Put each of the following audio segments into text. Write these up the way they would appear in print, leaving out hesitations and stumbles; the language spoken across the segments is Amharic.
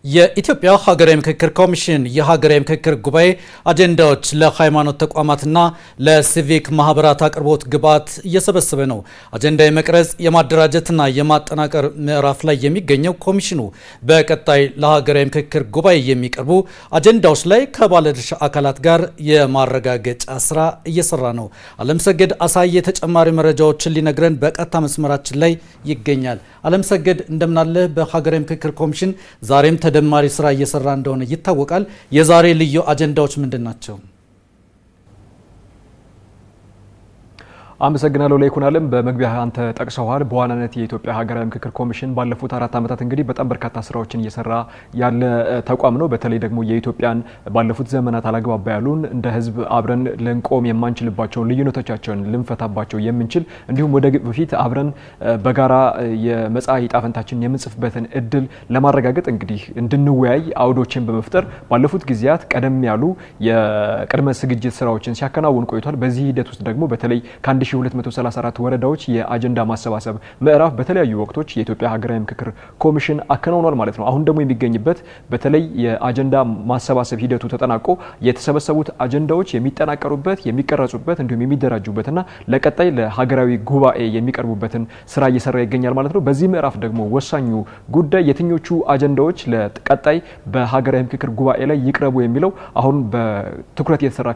የኢትዮጵያ ሀገራዊ ምክክር ኮሚሽን የሀገራዊ ምክክር ጉባኤ አጀንዳዎች ለሃይማኖት ተቋማትና ለሲቪክ ማህበራት አቅርቦት ግብዓት እየሰበሰበ ነው። አጀንዳ የመቅረጽ የማደራጀትና የማጠናቀር ምዕራፍ ላይ የሚገኘው ኮሚሽኑ በቀጣይ ለሀገራዊ ምክክር ጉባኤ የሚቀርቡ አጀንዳዎች ላይ ከባለድርሻ አካላት ጋር የማረጋገጫ ስራ እየሰራ ነው። አለምሰገድ አሳየ ተጨማሪ መረጃዎችን ሊነግረን በቀጥታ መስመራችን ላይ ይገኛል። አለምሰገድ እንደምናለ በሀገራዊ ምክክር ኮሚሽን ዛሬም ተደማሪ ስራ እየሰራ እንደሆነ ይታወቃል። የዛሬ ልዩ አጀንዳዎች ምንድናቸው? አመሰግናለሁ ለይኩን ዓለም በመግቢያ አንተ ጠቅሰዋል። በዋናነት የኢትዮጵያ ሀገራዊ ምክክር ኮሚሽን ባለፉት 4 ዓመታት እንግዲህ በጣም በርካታ ስራዎችን እየሰራ ያለ ተቋም ነው። በተለይ ደግሞ የኢትዮጵያን ባለፉት ዘመናት አላግባባ ያሉን እንደ ህዝብ አብረን ልንቆም የማንችልባቸውን ልዩነቶቻቸውን ልንፈታባቸው የምንችል እንዲሁም ወደፊት አብረን በጋራ የመጻኢ ዕጣ ፈንታችንን የምንጽፍበትን እድል ለማረጋገጥ እንግዲህ እንድንወያይ አውዶችን በመፍጠር ባለፉት ጊዜያት ቀደም ያሉ የቅድመ ዝግጅት ስራዎችን ሲያከናውን ቆይቷል። በዚህ ሂደት ውስጥ ደግሞ በተለይ 1234 ወረዳዎች የአጀንዳ ማሰባሰብ ምዕራፍ በተለያዩ ወቅቶች የኢትዮጵያ ሀገራዊ ምክክር ኮሚሽን አከናውኗል ማለት ነው። አሁን ደግሞ የሚገኝበት በተለይ የአጀንዳ ማሰባሰብ ሂደቱ ተጠናቆ የተሰበሰቡት አጀንዳዎች የሚጠናቀሩበት የሚቀረጹበት እንዲሁም የሚደራጁበትና ለቀጣይ ለሀገራዊ ጉባኤ የሚቀርቡበትን ስራ እየሰራ ይገኛል ማለት ነው። በዚህ ምዕራፍ ደግሞ ወሳኙ ጉዳይ የትኞቹ አጀንዳዎች ለቀጣይ በሀገራዊ ምክክር ጉባኤ ላይ ይቅረቡ የሚለው አሁን በትኩረት እየተሰራ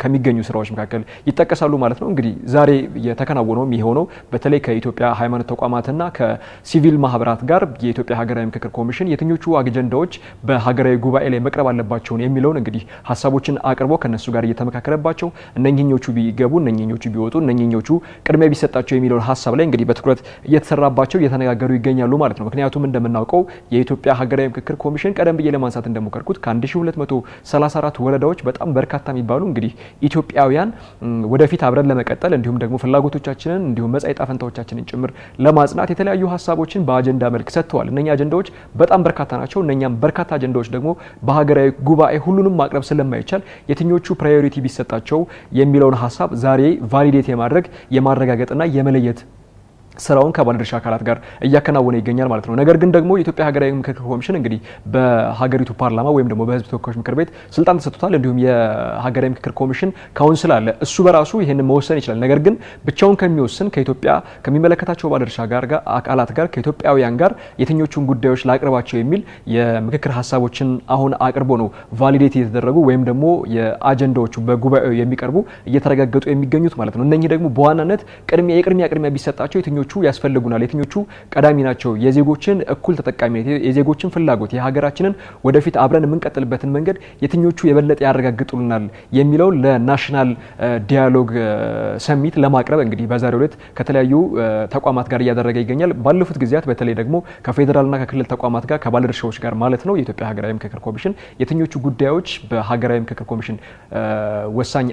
ከሚገኙ ስራዎች መካከል ይጠቀሳሉ ማለት ነው። እንግዲህ ዛሬ የተከናወነው የሚሆነው በተለይ ከኢትዮጵያ ሃይማኖት ተቋማትና ከሲቪል ማህበራት ጋር የኢትዮጵያ ሀገራዊ ምክክር ኮሚሽን የትኞቹ አጀንዳዎች በሀገራዊ ጉባኤ ላይ መቅረብ አለባቸው የሚለውን እንግዲህ ሀሳቦችን አቅርቦ ከነሱ ጋር እየተመካከረባቸው እነኚህኞቹ ቢገቡ እነኚህኞቹ ቢወጡ እነኚህኞቹ ቅድሚያ ቢሰጣቸው የሚለውን ሀሳብ ላይ እንግዲህ በትኩረት እየተሰራባቸው እየተነጋገሩ ይገኛሉ ማለት ነው። ምክንያቱም እንደምናውቀው የኢትዮጵያ ሀገራዊ ምክክር ኮሚሽን ቀደም ብዬ ለማንሳት እንደሞከርኩት ከ1234 ወረዳዎች በጣም በርካታ የሚባሉ እንግዲህ ኢትዮጵያውያን ወደፊት አብረን ለመቀጠል እንዲሁም ደግሞ ፍላጎቶቻችንን እንዲሁም መጻኢ ዕጣ ፈንታዎቻችንን ጭምር ለማጽናት የተለያዩ ሀሳቦችን በአጀንዳ መልክ ሰጥተዋል። እነኛ አጀንዳዎች በጣም በርካታ ናቸው። እነኛም በርካታ አጀንዳዎች ደግሞ በሀገራዊ ጉባኤ ሁሉንም ማቅረብ ስለማይቻል የትኞቹ ፕራዮሪቲ ቢሰጣቸው የሚለውን ሀሳብ ዛሬ ቫሊዴት የማድረግ የማረጋገጥና የመለየት ስራውን ከባለድርሻ አካላት ጋር እያከናወነ ይገኛል ማለት ነው። ነገር ግን ደግሞ የኢትዮጵያ ሀገራዊ ምክክር ኮሚሽን እንግዲህ በሀገሪቱ ፓርላማ ወይም ደግሞ በህዝብ ተወካዮች ምክር ቤት ስልጣን ተሰጥቷል። እንዲሁም የሀገራዊ ምክክር ኮሚሽን ካውንስል አለ። እሱ በራሱ ይሄንን መወሰን ይችላል። ነገር ግን ብቻውን ከሚወስን ከኢትዮጵያ ከሚመለከታቸው ባለድርሻ አካላት ጋር ከኢትዮጵያውያን ጋር የትኞቹን ጉዳዮች ላቅርባቸው የሚል የምክክር ሀሳቦችን አሁን አቅርቦ ነው ቫሊዴት እየተደረጉ ወይም ደግሞ የአጀንዳዎቹ በጉባኤው የሚቀርቡ እየተረጋገጡ የሚገኙት ማለት ነው። እነኚህ ደግሞ በዋናነት ቅድሚያ ቢሰጣቸው የትኞቹ ያስፈልጉናል፣ የትኞቹ ቀዳሚ ናቸው፣ የዜጎችን እኩል ተጠቃሚነት፣ የዜጎችን ፍላጎት፣ የሀገራችንን ወደፊት አብረን የምንቀጥልበትን መንገድ የትኞቹ የበለጠ ያረጋግጡልናል የሚለው ለናሽናል ዲያሎግ ሰሚት ለማቅረብ እንግዲህ በዛሬው ዕለት ከተለያዩ ተቋማት ጋር እያደረገ ይገኛል። ባለፉት ጊዜያት በተለይ ደግሞ ከፌዴራልና ከክልል ተቋማት ጋር ከባለድርሻዎች ጋር ማለት ነው የኢትዮጵያ ሀገራዊ ምክክር ኮሚሽን የትኞቹ ጉዳዮች በሀገራዊ ምክክር ኮሚሽን ወሳኝ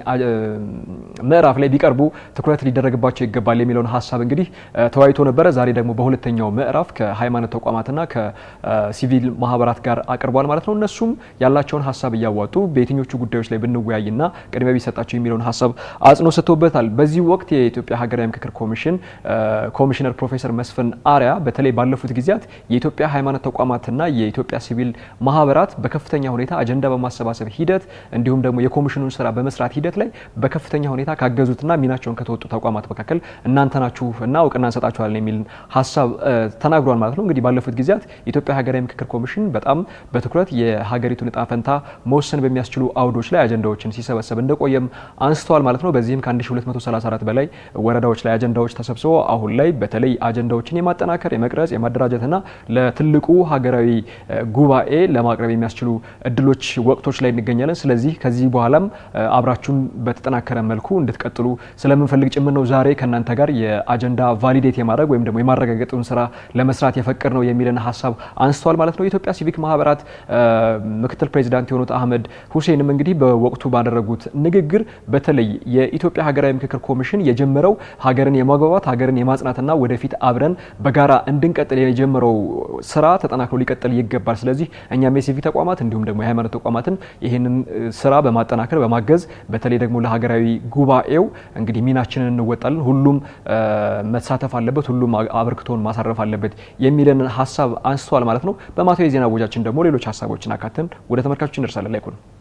ምዕራፍ ላይ ቢቀርቡ ትኩረት ሊደረግባቸው ይገባል የሚለውን ሀሳብ እንግዲህ ተወያይቶ ነበረ። ዛሬ ደግሞ በሁለተኛው ምዕራፍ ከሃይማኖት ተቋማትና ከሲቪል ማህበራት ጋር አቅርቧል ማለት ነው። እነሱም ያላቸውን ሀሳብ እያዋጡ በየትኞቹ ጉዳዮች ላይ ብንወያይና ቅድሚያ ቢሰጣቸው የሚለውን ሀሳብ አጽንኦት ሰጥቶበታል። በዚህ ወቅት የኢትዮጵያ ሀገራዊ ምክክር ኮሚሽን ኮሚሽነር ፕሮፌሰር መስፍን አርአያ በተለይ ባለፉት ጊዜያት የኢትዮጵያ ሃይማኖት ተቋማትና የኢትዮጵያ ሲቪል ማህበራት በከፍተኛ ሁኔታ አጀንዳ በማሰባሰብ ሂደት እንዲሁም ደግሞ የኮሚሽኑን ስራ በመስራት ሂደት ላይ በከፍተኛ ሁኔታ ካገዙትና ሚናቸውን ከተወጡ ተቋማት መካከል እናንተ ናችሁና እውቅና እንሰጣቸዋለን የሚል ሀሳብ ተናግሯል ማለት ነው። እንግዲህ ባለፉት ጊዜያት የኢትዮጵያ ሀገራዊ ምክክር ኮሚሽን በጣም በትኩረት የሀገሪቱን ዕጣ ፈንታ መወሰን በሚያስችሉ አውዶች ላይ አጀንዳዎችን ሲሰበሰብ እንደቆየም አንስተዋል ማለት ነው። በዚህም ከ1234 በላይ ወረዳዎች ላይ አጀንዳዎች ተሰብስበው አሁን ላይ በተለይ አጀንዳዎችን የማጠናከር የመቅረጽ የማደራጀትና ለትልቁ ሀገራዊ ጉባኤ ለማቅረብ የሚያስችሉ እድሎች ወቅቶች ላይ እንገኛለን። ስለዚህ ከዚህ በኋላም አብራችሁን በተጠናከረ መልኩ እንድትቀጥሉ ስለምንፈልግ ጭምር ነው ዛሬ ከእናንተ ጋር የአጀንዳ ቫሊዴት የማድረግ ወይም ደግሞ የማረጋገጡን ስራ ለመስራት የፈቀድ ነው የሚልን ሀሳብ አንስተዋል ማለት ነው። የኢትዮጵያ ሲቪክ ማህበራት ምክትል ፕሬዚዳንት የሆኑት አህመድ ሁሴንም እንግዲህ በወቅቱ ባደረጉት ንግግር በተለይ የኢትዮጵያ ሀገራዊ ምክክር ኮሚሽን የጀመረው ሀገርን የማግባባት ሀገርን የማጽናትና ወደፊት አብረን በጋራ እንድንቀጥል የጀመረው ስራ ተጠናክሮ ሊቀጥል ይገባል። ስለዚህ እኛም የሲቪክ ተቋማት እንዲሁም ደግሞ የሃይማኖት ተቋማትን ይህንን ስራ በማጠናከር በማገዝ በተለይ ደግሞ ለሀገራዊ ጉባኤው እንግዲህ ሚናችንን እንወጣለን ሁሉም መሳተፍ መሳተፍ አለበት፣ ሁሉም አበርክቶን ማሳረፍ አለበት የሚለን ሐሳብ አንስቷል ማለት ነው። በማታው የዜና ወጃችን ደግሞ ሌሎች ሐሳቦችን አካተን ወደ ተመልካቾች እንደርሳለን። ላይኩን